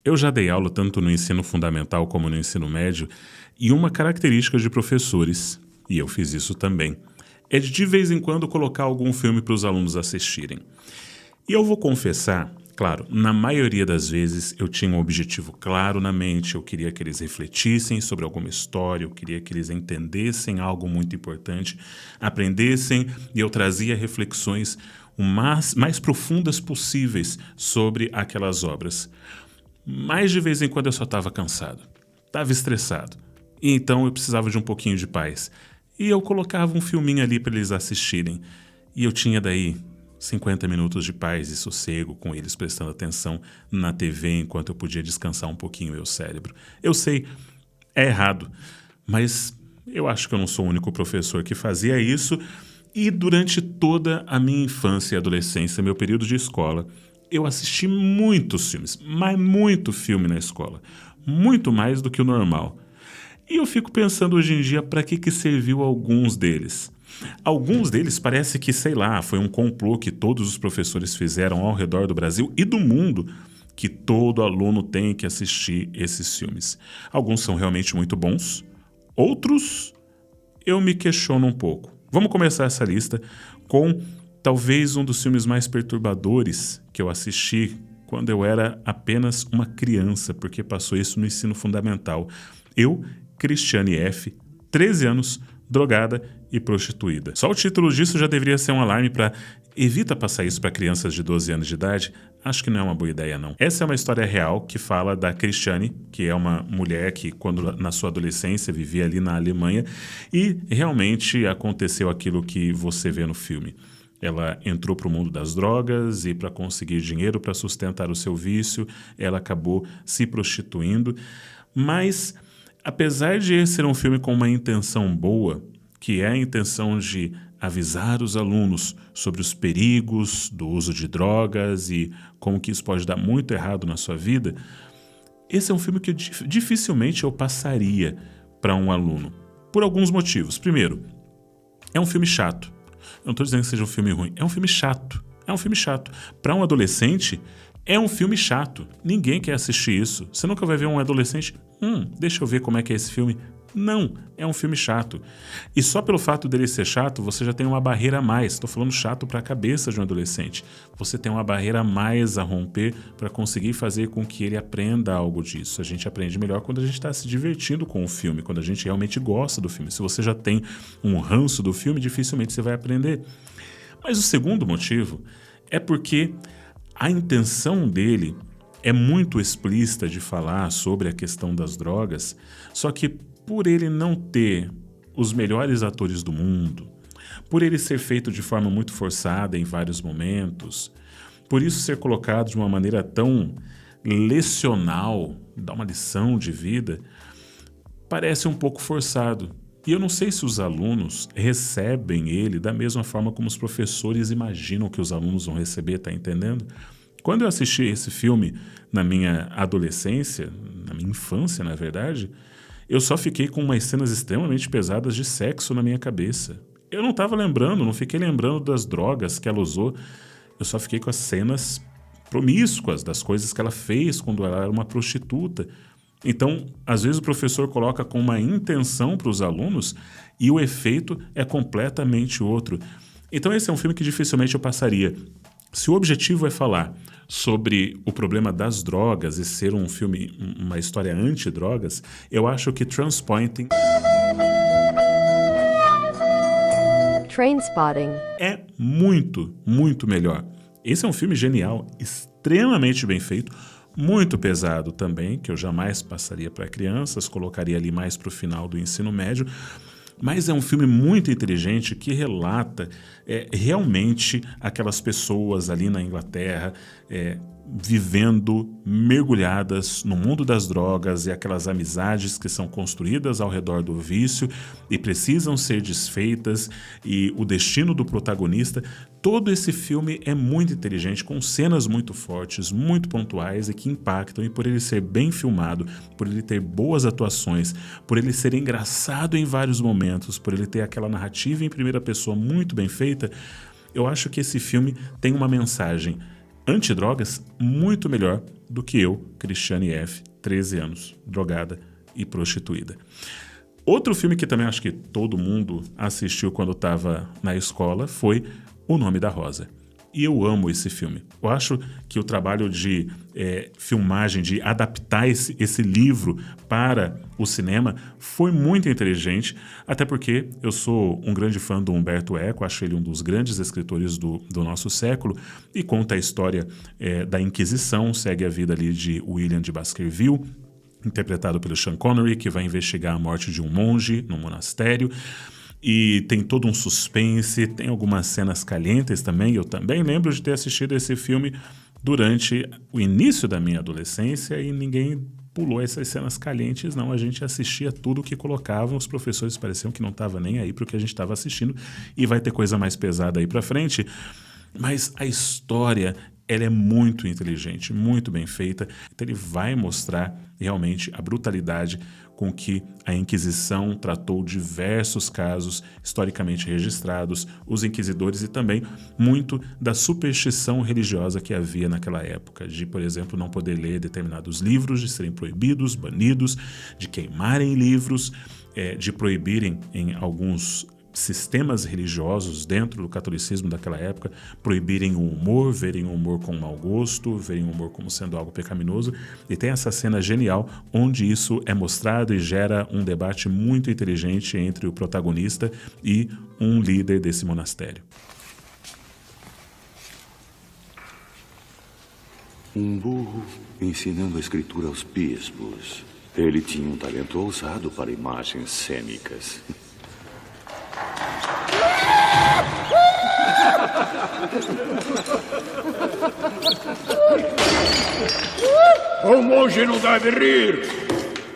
Eu já dei aula tanto no ensino fundamental como no ensino médio, e uma característica de professores, e eu fiz isso também, é de vez em quando colocar algum filme para os alunos assistirem. E eu vou confessar, claro, na maioria das vezes eu tinha um objetivo claro na mente, eu queria que eles refletissem sobre alguma história, eu queria que eles entendessem algo muito importante, aprendessem, e eu trazia reflexões o mais profundas possíveis sobre aquelas obras. Mas de vez em quando eu só estava cansado, estava estressado, e então eu precisava de um pouquinho de paz. E eu colocava um filminho ali para eles assistirem, e eu tinha daí 50 minutos de paz e sossego com eles prestando atenção na TV enquanto eu podia descansar um pouquinho meu cérebro. Eu sei, é errado, mas eu acho que eu não sou o único professor que fazia isso, e durante toda a minha infância e adolescência, meu período de escola, eu assisti muitos filmes, mas muito filme na escola, muito mais do que o normal. E eu fico pensando hoje em dia para que serviu alguns deles. Alguns deles parece que, sei lá, foi um complô que todos os professores fizeram ao redor do Brasil e do mundo, que todo aluno tem que assistir esses filmes. Alguns são realmente muito bons, outros eu me questiono um pouco. Vamos começar essa lista com talvez um dos filmes mais perturbadores que eu assisti quando eu era apenas uma criança, porque passou isso no ensino fundamental. Eu, Cristiane F., 13 anos, drogada e prostituída. Só o título disso já deveria ser um alarme para evita passar isso para crianças de 12 anos de idade. Acho que não é uma boa ideia, não. Essa é uma história real que fala da Cristiane, que é uma mulher que, quando na sua adolescência, vivia ali na Alemanha, e realmente aconteceu aquilo que você vê no filme. Ela entrou para o mundo das drogas e, para conseguir dinheiro para sustentar o seu vício, ela acabou se prostituindo. Mas, apesar de ser um filme com uma intenção boa, que é a intenção de avisar os alunos sobre os perigos do uso de drogas e como que isso pode dar muito errado na sua vida, esse é um filme que dificilmente eu passaria para um aluno, por alguns motivos. Primeiro, é um filme chato. Eu não estou dizendo que seja um filme ruim, é um filme chato. É um filme chato. Para um adolescente, é um filme chato. Ninguém quer assistir isso. Você nunca vai ver um adolescente, deixa eu ver como é que é esse filme. Não, é um filme chato. E só pelo fato dele ser chato, você já tem uma barreira a mais. Estou falando chato para a cabeça de um adolescente. Você tem uma barreira a mais a romper para conseguir fazer com que ele aprenda algo disso. A gente aprende melhor quando a gente está se divertindo com o filme, quando a gente realmente gosta do filme. Se você já tem um ranço do filme, dificilmente você vai aprender. Mas o segundo motivo é porque a intenção dele é muito explícita de falar sobre a questão das drogas, só que por ele não ter os melhores atores do mundo, por ele ser feito de forma muito forçada em vários momentos, por isso ser colocado de uma maneira tão lecional, dá uma lição de vida, parece um pouco forçado. E eu não sei se os alunos recebem ele da mesma forma como os professores imaginam que os alunos vão receber, tá entendendo? Quando eu assisti esse filme na minha adolescência, na minha infância, na verdade, eu só fiquei com umas cenas extremamente pesadas de sexo na minha cabeça. Eu não estava lembrando, não fiquei lembrando das drogas que ela usou. Eu só fiquei com as cenas promíscuas, das coisas que ela fez quando ela era uma prostituta. Então, às vezes o professor coloca com uma intenção para os alunos e o efeito é completamente outro. Então esse é um filme que dificilmente eu passaria. Se o objetivo é falar sobre o problema das drogas e ser um filme, uma história anti-drogas, eu acho que Trainspotting é muito, muito melhor. Esse é um filme genial, extremamente bem feito, muito pesado também, que eu jamais passaria para crianças, colocaria ali mais para o final do ensino médio, mas é um filme muito inteligente que relata realmente aquelas pessoas ali na Inglaterra vivendo mergulhadas no mundo das drogas e aquelas amizades que são construídas ao redor do vício e precisam ser desfeitas, e o destino do protagonista. Todo esse filme é muito inteligente, com cenas muito fortes, muito pontuais e que impactam, e por ele ser bem filmado, por ele ter boas atuações, por ele ser engraçado em vários momentos, por ele ter aquela narrativa em primeira pessoa muito bem feita, eu acho que esse filme tem uma mensagem antidrogas muito melhor do que eu, Cristiane F., 13 anos, drogada e prostituída. Outro filme que também acho que todo mundo assistiu quando estava na escola foi O Nome da Rosa. E eu amo esse filme. Eu acho que o trabalho de filmagem, de adaptar esse livro para o cinema foi muito inteligente, até porque eu sou um grande fã do Umberto Eco, acho ele um dos grandes escritores do nosso século, e conta a história da Inquisição, segue a vida ali de William de Baskerville, interpretado pelo Sean Connery, que vai investigar a morte de um monge no monastério. E tem todo um suspense, tem algumas cenas calientes também. Eu também lembro de ter assistido esse filme durante o início da minha adolescência e ninguém pulou essas cenas calientes, não. A gente assistia tudo que colocavam, os professores pareciam que não estavam nem aí para o que a gente estava assistindo, e vai ter coisa mais pesada aí para frente. Mas a história, ela é muito inteligente, muito bem feita. Então ele vai mostrar realmente a brutalidade com que a Inquisição tratou diversos casos historicamente registrados, os inquisidores, e também muito da superstição religiosa que havia naquela época, de, por exemplo, não poder ler determinados livros, de serem proibidos, banidos, de queimarem livros, de proibirem em alguns sistemas religiosos dentro do catolicismo daquela época, proibirem o humor, verem o humor com mau gosto, verem o humor como sendo algo pecaminoso. E tem essa cena genial onde isso é mostrado e gera um debate muito inteligente entre o protagonista e um líder desse monastério. Um burro ensinando a escritura aos bispos. Ele tinha um talento ousado para imagens cênicas. O monge não deve rir.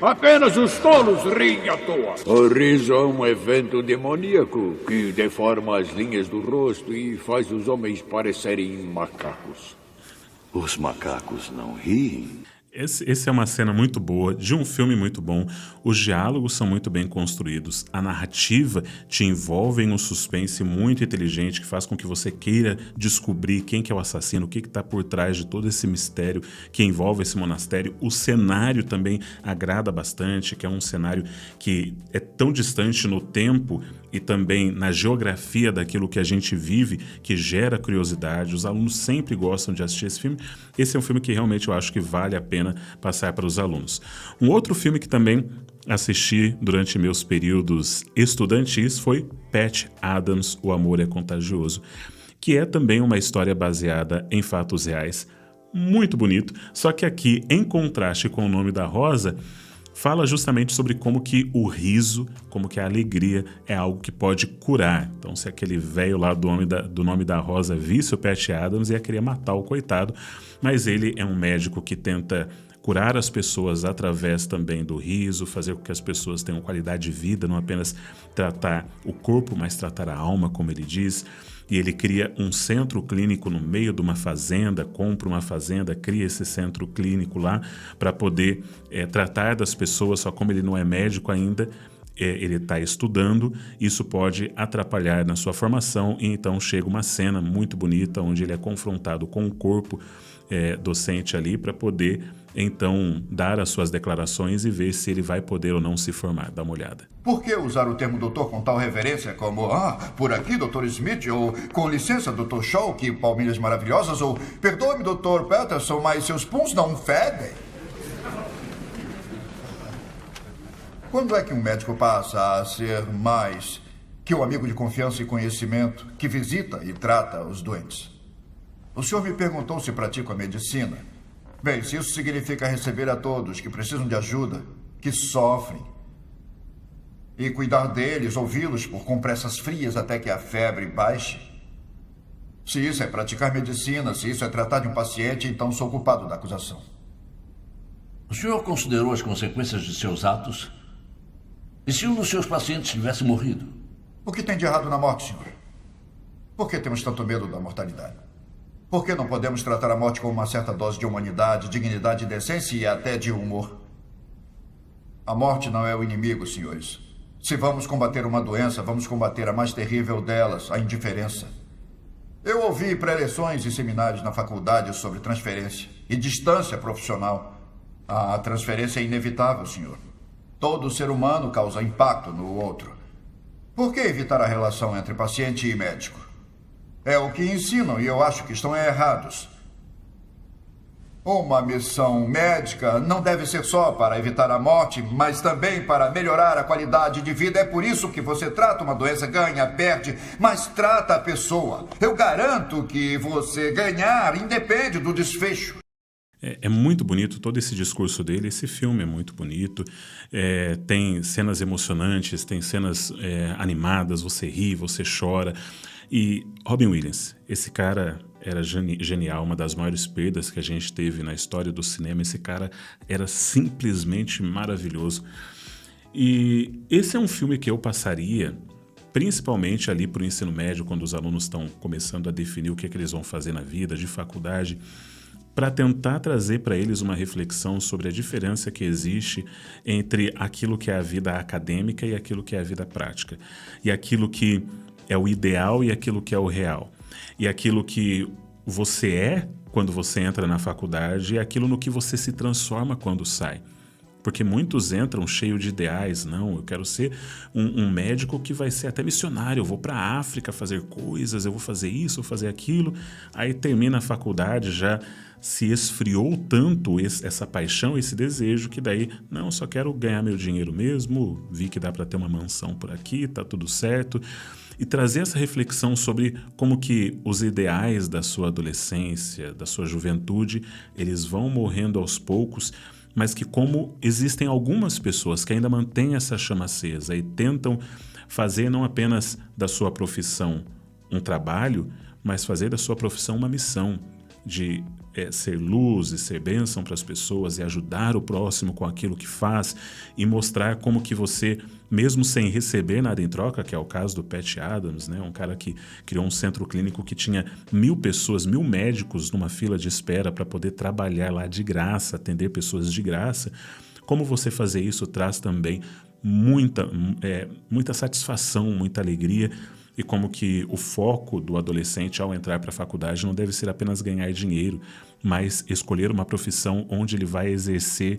Apenas os tolos riem à toa. O riso é um evento demoníaco que deforma as linhas do rosto e faz os homens parecerem macacos. Os macacos não riem? Esse é uma cena muito boa, de um filme muito bom. Os diálogos são muito bem construídos. A narrativa te envolve em um suspense muito inteligente que faz com que você queira descobrir quem que é o assassino, o que está por trás de todo esse mistério que envolve esse monastério. O cenário também agrada bastante, que é um cenário que é tão distante no tempo e também na geografia daquilo que a gente vive, que gera curiosidade. Os alunos sempre gostam de assistir esse filme. Esse é um filme que realmente eu acho que vale a pena passar para os alunos. Um outro filme que também assisti durante meus períodos estudantis foi Patch Adams, O Amor é Contagioso, que é também uma história baseada em fatos reais, muito bonito, só que aqui, em contraste com O Nome da Rosa, fala justamente sobre como que o riso, como que a alegria é algo que pode curar. Então, se aquele velho lá do nome da Rosa visse o Patch Adams, ia querer matar o coitado, mas ele é um médico que tenta curar as pessoas através também do riso, fazer com que as pessoas tenham qualidade de vida, não apenas tratar o corpo, mas tratar a alma, como ele diz. E ele cria um centro clínico no meio de uma fazenda, compra uma fazenda, cria esse centro clínico lá para poder tratar das pessoas, só como ele não é médico ainda, ele está estudando, isso pode atrapalhar na sua formação, e então chega uma cena muito bonita onde ele é confrontado com o corpo docente ali para poder então dar as suas declarações e ver se ele vai poder ou não se formar. Dá uma olhada. Por que usar o termo doutor com tal reverência como por aqui, doutor Smith, ou com licença, doutor Shaw, que palmilhas maravilhosas, ou perdoe-me, doutor Patterson, mas seus puns não fedem? Quando é que um médico passa a ser mais que um amigo de confiança e conhecimento que visita e trata os doentes? O senhor me perguntou se pratico a medicina. Bem, se isso significa receber a todos que precisam de ajuda, que sofrem, e cuidar deles, ouvi-los por compressas frias até que a febre baixe, se isso é praticar medicina, se isso é tratar de um paciente, então sou culpado da acusação. O senhor considerou as consequências de seus atos? E se um dos seus pacientes tivesse morrido? O que tem de errado na morte, senhor? Por que temos tanto medo da mortalidade? Por que não podemos tratar a morte com uma certa dose de humanidade, dignidade, decência e até de humor? A morte não é o inimigo, senhores. Se vamos combater uma doença, vamos combater a mais terrível delas, a indiferença. Eu ouvi pré-leções e seminários na faculdade sobre transferência e distância profissional. A transferência é inevitável, senhor. Todo ser humano causa impacto no outro. Por que evitar a relação entre paciente e médico? É o que ensinam e eu acho que estão errados. Uma missão médica não deve ser só para evitar a morte, mas também para melhorar a qualidade de vida. É por isso que você trata uma doença, ganha, perde, mas trata a pessoa. Eu garanto que você ganhar independe do desfecho. É muito bonito todo esse discurso dele, esse filme é muito bonito, tem cenas emocionantes, tem cenas animadas, você ri, você chora. E Robin Williams, esse cara era genial, uma das maiores perdas que a gente teve na história do cinema. Esse cara era simplesmente maravilhoso. E esse é um filme que eu passaria, principalmente ali para o ensino médio, quando os alunos estão começando a definir o que é que eles vão fazer na vida, de faculdade, para tentar trazer para eles uma reflexão sobre a diferença que existe entre aquilo que é a vida acadêmica e aquilo que é a vida prática. E aquilo que é o ideal e aquilo que é o real. E aquilo que você é quando você entra na faculdade e aquilo no que você se transforma quando sai. Porque muitos entram cheios de ideais. Não, eu quero ser um médico que vai ser até missionário. Eu vou para a África fazer coisas, eu vou fazer isso, vou fazer aquilo. Aí termina a faculdade, já se esfriou tanto essa paixão, esse desejo, que daí, não, só quero ganhar meu dinheiro mesmo, vi que dá para ter uma mansão por aqui, tá tudo certo. E trazer essa reflexão sobre como que os ideais da sua adolescência, da sua juventude, eles vão morrendo aos poucos, mas que como existem algumas pessoas que ainda mantêm essa chama acesa e tentam fazer não apenas da sua profissão um trabalho, mas fazer da sua profissão uma missão de ser luz e ser bênção para as pessoas e ajudar o próximo com aquilo que faz e mostrar como que você, mesmo sem receber nada em troca, que é o caso do Pat Adams, né? Um cara que criou um centro clínico que tinha 1.000 pessoas, 1.000 médicos numa fila de espera para poder trabalhar lá de graça, atender pessoas de graça. Como você fazer isso traz também muita satisfação, muita alegria. E como que o foco do adolescente ao entrar para a faculdade não deve ser apenas ganhar dinheiro, mas escolher uma profissão onde ele vai exercer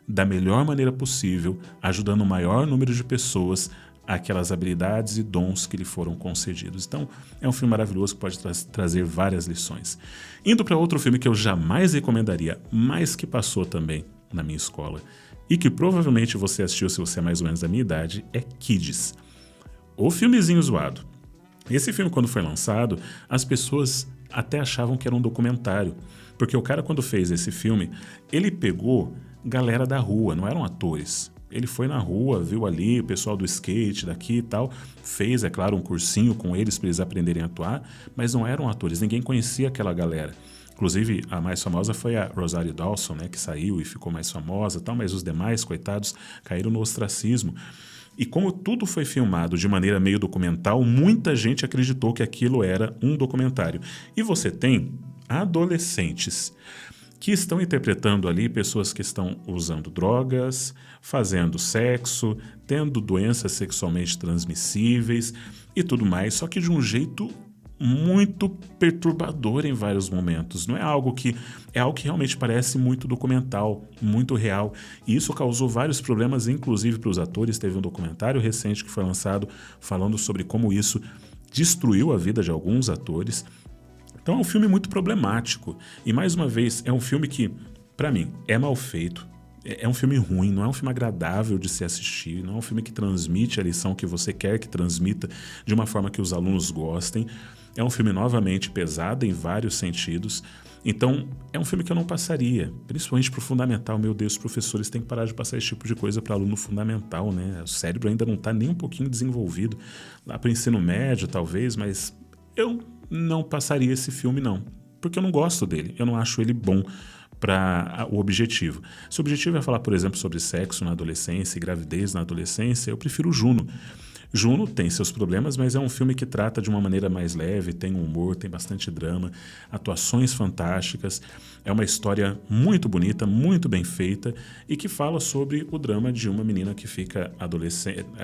da melhor maneira possível, ajudando o maior número de pessoas aquelas habilidades e dons que lhe foram concedidos. Então, é um filme maravilhoso que pode trazer várias lições. Indo para outro filme que eu jamais recomendaria, mas que passou também na minha escola, e que provavelmente você assistiu se você é mais ou menos da minha idade, é Kids. O filmezinho zoado. Esse filme, quando foi lançado, as pessoas até achavam que era um documentário, porque o cara, quando fez esse filme, ele pegou galera da rua, não eram atores. Ele foi na rua, viu ali o pessoal do skate daqui e tal, fez, é claro, um cursinho com eles para eles aprenderem a atuar, mas não eram atores, ninguém conhecia aquela galera. Inclusive, a mais famosa foi a Rosario Dawson, né, que saiu e ficou mais famosa, tal, mas os demais, coitados, caíram no ostracismo. E como tudo foi filmado de maneira meio documental, muita gente acreditou que aquilo era um documentário. E você tem adolescentes que estão interpretando ali pessoas que estão usando drogas, fazendo sexo, tendo doenças sexualmente transmissíveis e tudo mais, só que de um jeito muito perturbador em vários momentos. Não é algo que... É algo que realmente parece muito documental, muito real. E isso causou vários problemas, inclusive para os atores. Teve um documentário recente que foi lançado falando sobre como isso destruiu a vida de alguns atores. Então é um filme muito problemático. E mais uma vez, é um filme que, para mim, é mal feito. É um filme ruim, não é um filme agradável de se assistir, não é um filme que transmite a lição que você quer que transmita de uma forma que os alunos gostem. É um filme novamente pesado em vários sentidos. Então, é um filme que eu não passaria, principalmente para o fundamental. Meu Deus, os professores têm que parar de passar esse tipo de coisa para aluno fundamental, né? O cérebro ainda não está nem um pouquinho desenvolvido. Lá para o ensino médio, talvez, mas eu não passaria esse filme, não. Porque eu não gosto dele, eu não acho ele bom para o objetivo. Se o objetivo é falar, por exemplo, sobre sexo na adolescência e gravidez na adolescência, eu prefiro Juno. Juno tem seus problemas, mas é um filme que trata de uma maneira mais leve, tem humor, tem bastante drama, atuações fantásticas. É uma história muito bonita, muito bem feita e que fala sobre o drama de uma menina que fica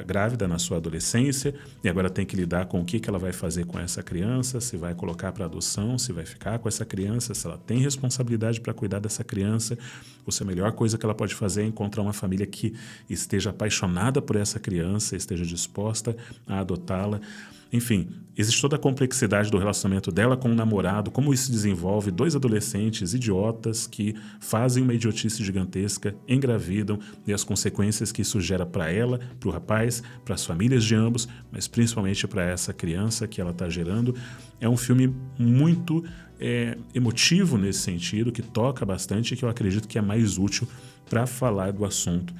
grávida na sua adolescência e agora tem que lidar com o que ela vai fazer com essa criança, se vai colocar para adoção, se vai ficar com essa criança, se ela tem responsabilidade para cuidar dessa criança, ou se a melhor coisa que ela pode fazer é encontrar uma família que esteja apaixonada por essa criança, esteja disposta a adotá-la. Enfim, existe toda a complexidade do relacionamento dela com o namorado, como isso desenvolve dois adolescentes idiotas que fazem uma idiotice gigantesca, engravidam e as consequências que isso gera para ela, para o rapaz, para as famílias de ambos, mas principalmente para essa criança que ela está gerando. É um filme muito emotivo nesse sentido, que toca bastante e que eu acredito que é mais útil para falar do assunto.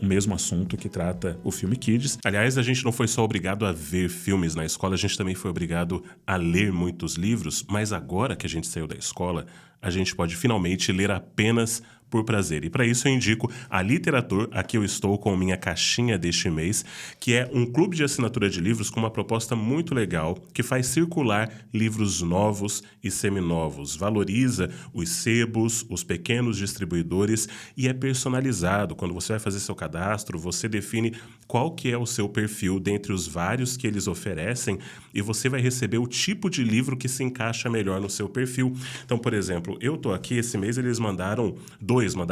O mesmo assunto que trata o filme Kids. Aliás, a gente não foi só obrigado a ver filmes na escola, a gente também foi obrigado a ler muitos livros, mas agora que a gente saiu da escola, a gente pode finalmente ler apenas por prazer. E para isso eu indico a Literatur. Aqui eu estou com minha caixinha deste mês, que é um clube de assinatura de livros com uma proposta muito legal, que faz circular livros novos e seminovos. Valoriza os sebos, os pequenos distribuidores e é personalizado. Quando você vai fazer seu cadastro, você define qual que é o seu perfil dentre os vários que eles oferecem e você vai receber o tipo de livro que se encaixa melhor no seu perfil. Então, por exemplo, eu tô aqui, esse mês eles mandaram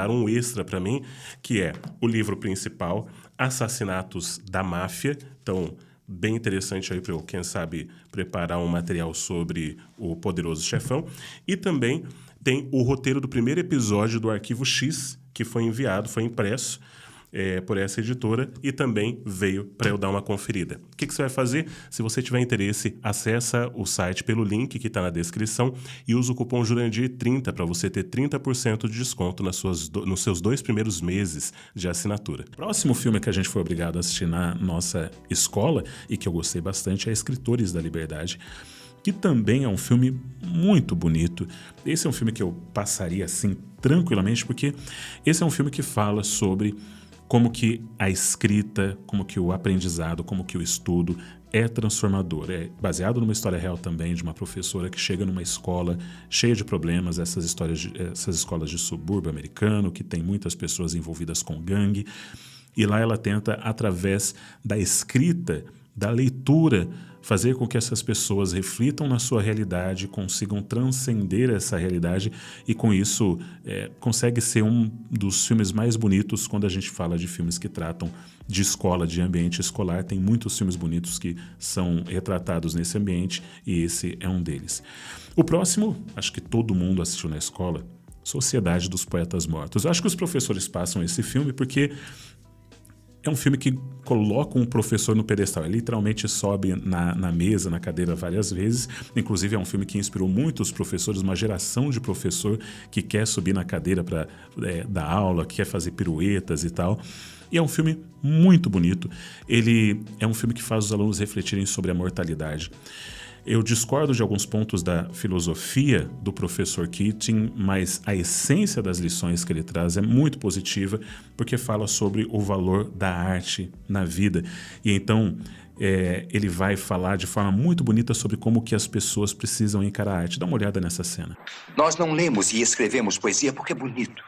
um extra para mim, que é o livro principal, Assassinatos da Máfia. Então, bem interessante aí para eu, quem sabe, preparar um material sobre o Poderoso Chefão. E também tem o roteiro do primeiro episódio do Arquivo X, que foi enviado, foi impresso por essa editora e também veio para eu dar uma conferida. O que você vai fazer? Se você tiver interesse, acessa o site pelo link que está na descrição e usa o cupom Jurandir30 para você ter 30% de desconto nos seus 2 primeiros meses de assinatura. O próximo filme que a gente foi obrigado a assistir na nossa escola e que eu gostei bastante é Escritores da Liberdade, que também é um filme muito bonito. Esse é um filme que eu passaria assim tranquilamente, porque esse é um filme que fala sobre como que a escrita, como que o aprendizado, como que o estudo é transformador. É baseado numa história real também de uma professora que chega numa escola cheia de problemas, essas escolas de subúrbio americano, que tem muitas pessoas envolvidas com gangue, e lá ela tenta, através da escrita, da leitura, fazer com que essas pessoas reflitam na sua realidade, consigam transcender essa realidade e, com isso, consegue ser um dos filmes mais bonitos quando a gente fala de filmes que tratam de escola, de ambiente escolar. Tem muitos filmes bonitos que são retratados nesse ambiente e esse é um deles. O próximo, acho que todo mundo assistiu na escola, Sociedade dos Poetas Mortos. Eu acho que os professores passam esse filme porque é um filme que coloca um professor no pedestal. Ele literalmente sobe na mesa, na cadeira várias vezes. Inclusive é um filme que inspirou muitos professores, uma geração de professor que quer subir na cadeira para dar aula, que quer fazer piruetas e tal. E é um filme muito bonito. Ele é um filme que faz os alunos refletirem sobre a mortalidade. Eu discordo de alguns pontos da filosofia do professor Keating, mas a essência das lições que ele traz é muito positiva, porque fala sobre o valor da arte na vida. E então ele vai falar de forma muito bonita sobre como que as pessoas precisam encarar a arte. Dá uma olhada nessa cena. Nós não lemos e escrevemos poesia porque é bonito.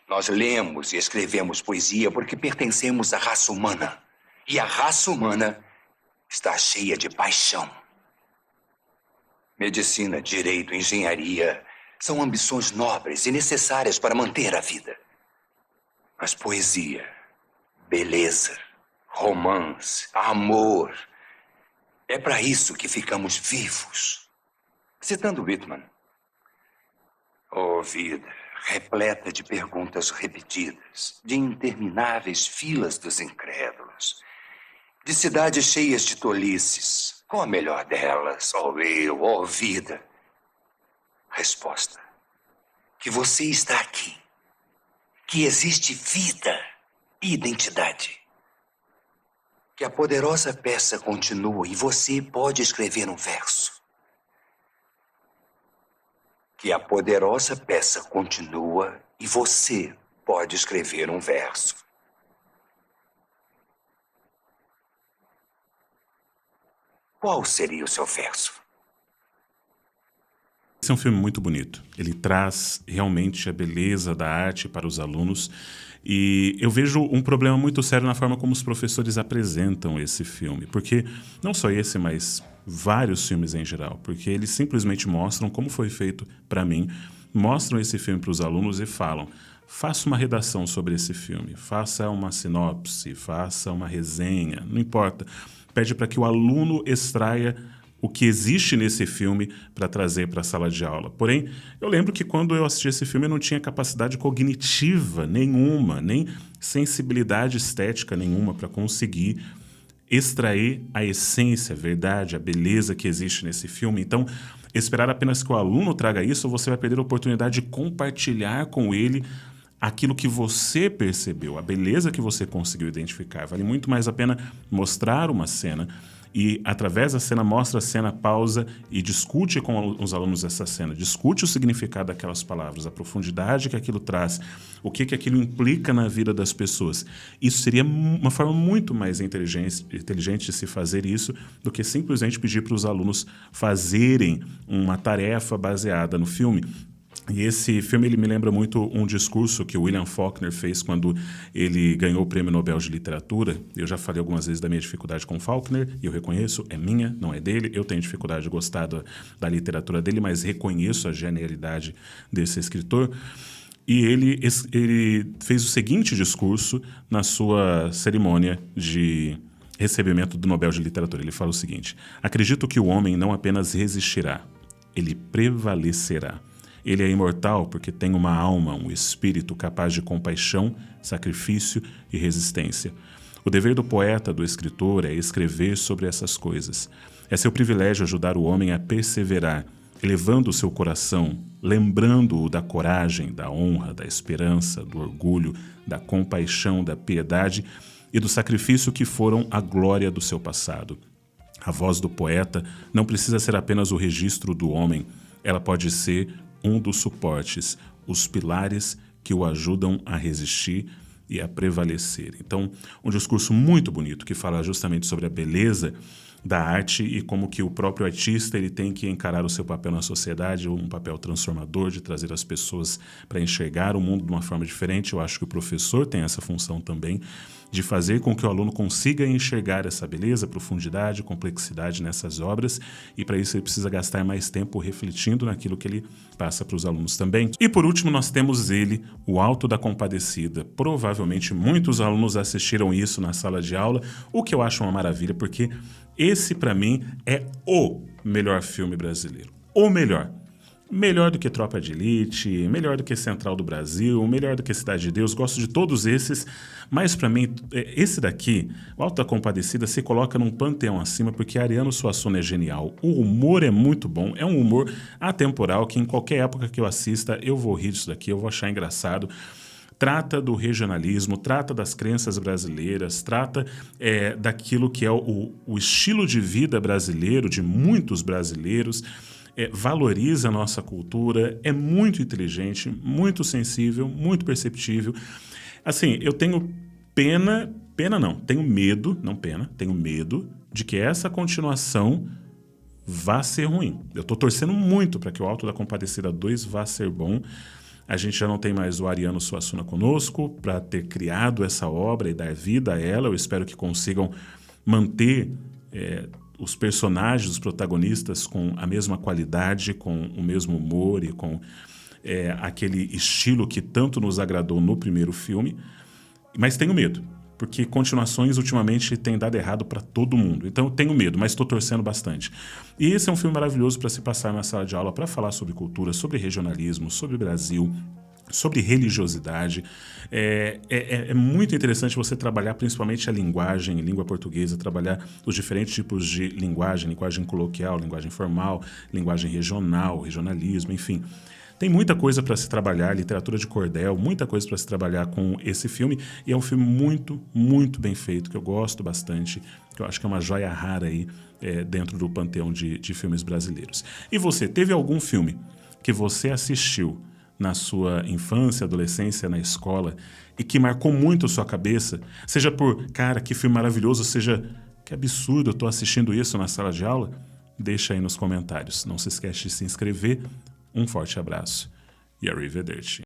Nós lemos e escrevemos poesia porque pertencemos à raça humana. E a raça humana está cheia de paixão. Medicina, direito, engenharia são ambições nobres e necessárias para manter a vida. Mas poesia, beleza, romance, amor, é para isso que ficamos vivos. Citando Whitman, vida, repleta de perguntas repetidas, de intermináveis filas dos incrédulos, de cidades cheias de tolices. Qual a melhor delas, ó eu, ó vida? Resposta: que você está aqui, que existe vida e identidade, que a poderosa peça continua e você pode escrever um verso. Que a poderosa peça continua e você pode escrever um verso. qual seria o seu verso? Esse é um filme muito bonito. Ele traz realmente a beleza da arte para os alunos e eu vejo um problema muito sério na forma como os professores apresentam esse filme, porque não só esse, mas vários filmes em geral, porque eles simplesmente mostram como foi feito para mim, mostram esse filme para os alunos e falam: faça uma redação sobre esse filme, faça uma sinopse, faça uma resenha, não importa. Pede para que o aluno extraia o que existe nesse filme para trazer para a sala de aula. Porém, eu lembro que quando eu assisti esse filme eu não tinha capacidade cognitiva nenhuma, nem sensibilidade estética nenhuma para conseguir extrair a essência, a verdade, a beleza que existe nesse filme. Então, esperar apenas que o aluno traga isso, você vai perder a oportunidade de compartilhar com ele aquilo que você percebeu, a beleza que você conseguiu identificar. Vale muito mais a pena mostrar uma cena e, através da cena, mostra a cena, pausa e discute com os alunos essa cena. Discute o significado daquelas palavras, a profundidade que aquilo traz, o que aquilo implica na vida das pessoas. Isso seria uma forma muito mais inteligente de se fazer isso do que simplesmente pedir para os alunos fazerem uma tarefa baseada no filme. E esse filme ele me lembra muito um discurso que o William Faulkner fez quando ele ganhou o Prêmio Nobel de Literatura. Eu já falei algumas vezes da minha dificuldade com Faulkner, e eu reconheço, é minha, não é dele. Eu tenho dificuldade de gostar da literatura dele, mas reconheço a genialidade desse escritor. E ele fez o seguinte discurso na sua cerimônia de recebimento do Nobel de Literatura. Ele fala o seguinte: acredito que o homem não apenas resistirá, ele prevalecerá. Ele é imortal porque tem uma alma, um espírito capaz de compaixão, sacrifício e resistência. O dever do poeta, do escritor, é escrever sobre essas coisas. É seu privilégio ajudar o homem a perseverar, elevando o seu coração, lembrando-o da coragem, da honra, da esperança, do orgulho, da compaixão, da piedade e do sacrifício que foram a glória do seu passado. A voz do poeta não precisa ser apenas o registro do homem, ela pode ser um dos suportes, os pilares que o ajudam a resistir e a prevalecer. Então, um discurso muito bonito que fala justamente sobre a beleza da arte e como que o próprio artista ele tem que encarar o seu papel na sociedade, um papel transformador de trazer as pessoas para enxergar o mundo de uma forma diferente. Eu acho que o professor tem essa função também, de fazer com que o aluno consiga enxergar essa beleza, profundidade, complexidade nessas obras, e para isso ele precisa gastar mais tempo refletindo naquilo que ele passa para os alunos também. E por último nós temos ele, O Alto da Compadecida. Provavelmente muitos alunos assistiram isso na sala de aula, o que eu acho uma maravilha, porque esse para mim é o melhor filme brasileiro. O melhor. Melhor do que Tropa de Elite, melhor do que Central do Brasil, melhor do que Cidade de Deus. Gosto de todos esses, mas para mim, esse daqui, O Alto da Compadecida, se coloca num panteão acima porque Ariano Suassuna é genial. O humor é muito bom, é um humor atemporal que em qualquer época que eu assista, eu vou rir disso daqui, eu vou achar engraçado. Trata do regionalismo, trata das crenças brasileiras, trata daquilo que é o estilo de vida brasileiro, de muitos brasileiros. Valoriza a nossa cultura, é muito inteligente, muito sensível, muito perceptível. Assim, eu tenho tenho medo de que essa continuação vá ser ruim. Eu estou torcendo muito para que o Alto da Compadecida 2 vá ser bom. A gente já não tem mais o Ariano Suassuna conosco para ter criado essa obra e dar vida a ela. Eu espero que consigam manter os personagens, os protagonistas com a mesma qualidade, com o mesmo humor e com aquele estilo que tanto nos agradou no primeiro filme. Mas tenho medo, porque continuações ultimamente têm dado errado para todo mundo. Então eu tenho medo, mas estou torcendo bastante. E esse é um filme maravilhoso para se passar na sala de aula, para falar sobre cultura, sobre regionalismo, sobre Brasil, sobre religiosidade. É muito interessante você trabalhar principalmente a linguagem, língua portuguesa, trabalhar os diferentes tipos de linguagem coloquial, linguagem formal, linguagem regional, regionalismo, enfim. Tem muita coisa para se trabalhar, literatura de cordel, muita coisa para se trabalhar com esse filme, e é um filme muito, muito bem feito, que eu gosto bastante, que eu acho que é uma joia rara aí dentro do panteão de filmes brasileiros. E você, teve algum filme que você assistiu na sua infância, adolescência, na escola, e que marcou muito a sua cabeça, seja por, cara, que filme maravilhoso, seja Que absurdo, eu tô assistindo isso na sala de aula? Deixa aí nos comentários. Não se esquece de se inscrever. Um forte abraço e arrivederci.